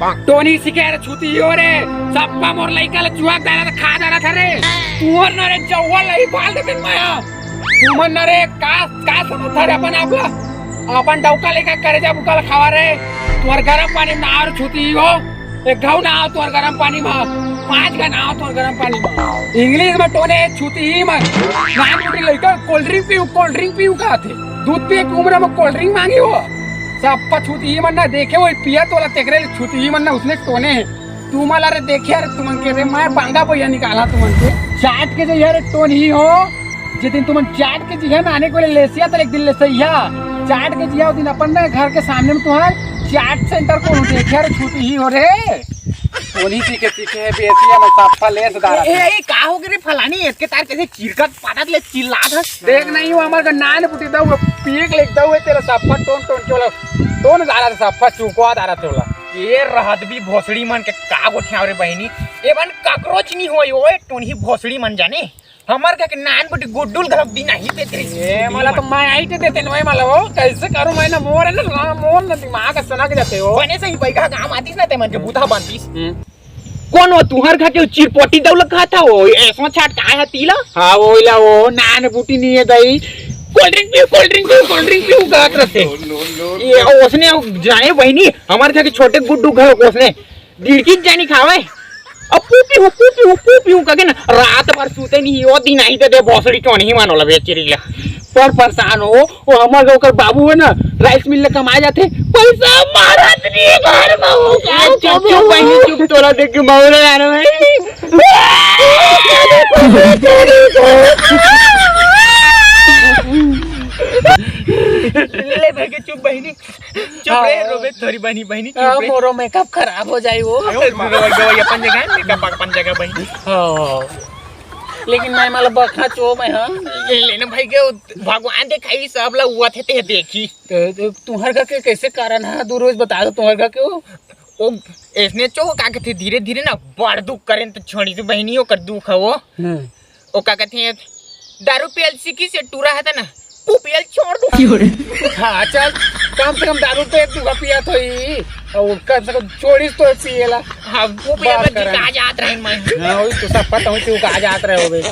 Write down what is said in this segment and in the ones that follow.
Tony सिकेर छुती हो रे सप्पा मोर लइका ले चुआ दाना खा दाना था रे तुहर न रे जव्वा लई फाल दे माया तुमन न रे का समझ रे अपन डौका लेका करे जा बुकल खावा रे तुहर गरम पानी में और छुती हो एक घाव ना तुहर गरम पानी में 5 घा ना तुहर गरम पानी में इंग्लिश में टोने छुती ही मत नान रोटी लइका कोल्ड ड्रिंक पीऊ का थे दूध पी एक उम्र में कोल्ड ड्रिंक मांगी हो सब छूती ही मन ना देखे वो पिया तो तेकरे छूती ही मन ना उसने टोने तू मला रे देखे यार तुमन के रे मैं बांगा पैया निकाला तुमन के चाट के जो यार टोन ही हो जिस तुमन चाट के जी है ना आने को लेसिया तो एक दिन ले सैया चाट के जिया दिन अपन ना घर के सामने में तुम्हार चाट सेंटर को देखे यार छूती ही हो रे टोनी सीखे है बेसिया में साफा ले सदारा ए का हो रे फलानी इसके तार कैसे चिरकत पादत ले चिल्लात है देख नहीं हो हमर का नान पुटी दऊ पीक लिख दऊ तेरा साफा टोन चोला टोन दारा साफा चुकवा दारा चोला ये रहत भी भोसड़ी मन के का गोठिया रे बहिनी एवन काकरोच नहीं होई ओए टोन ही भोसड़ी मन जाने हमर का के नान पुटी गुड्डुल घरक दी नहीं देते ए मला तो मैं आई देते नय मला हो कैसे करू मैं ना मोर ना दिमाग सना के जाते हो बने सही पैगा काम आतीस ना ते मन के बूथा बांधतीस कौन हो तुहर खा के चिरपोटी दौलत खाता हो ऐसा छाट का है तीला हां ओइला वो नान बूटी नहीं है दई कोल्ड ड्रिंक पीऊ गात रहते ये उसने जाने बहनी हमारे घर के छोटे गुड्डू घर उसने डिड़की जानी खावे अब पू कगे ना रात भर सूते नहीं हो दिन आई दे भोसड़ी क्यों नहीं मानो लबे चिरीला पर परेशान हो वो हमारे ओकर बाबू है ना राइस मिल में कमा जाते पैसा मारत नहीं घर में हो चुप बहनी चुप तोरा देख के मौरे आ रहा ले भाई चुप बहनी चुप रे रोबे थोड़ी बहनी चुप रे मोरो मेकअप खराब हो जाई वो अपन जगह मेकअप अपन जगह बहनी हां लेकिन मैं मतलब बखा चो मैं हां लेने भाई के भगवान देखाई सब ला हुआ थे देखी तो तुहर का के कैसे कारण है दू रोज बता दो तुहर का के ओ इसने चो का कहते धीरे धीरे ना बड़ दुख करें तो छोड़ी तो बहनी हो कर दुख है वो ओ का कहते दारू पियल सीखी से टूरा है ना पियल छोड़ दो हाँ चल कम से कम दारू पे तू पिया तो ही और कम से कम छोड़ीस तो पिएला हाँ वो पिया का जात रहे मैं हां वही तो सब पता हो तू का जात रहे होबे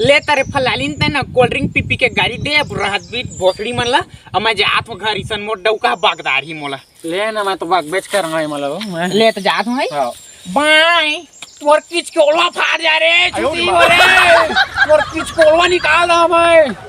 ले तारे फलालिन त ना कोल्ड ड्रिंक पी के गाड़ी दे रहत भी भोसड़ी मन ला अब मैं जात हो घर ईसन मोट डौका बागदार ही मोला ले ना मैं तो बाग बेच कर रहा मतलब ले तो जात हूं हां बाय तोर किच कोलवा फाड़ जा रे छुट्टी हो रे तोर किच कोलवा निकाल दा मैं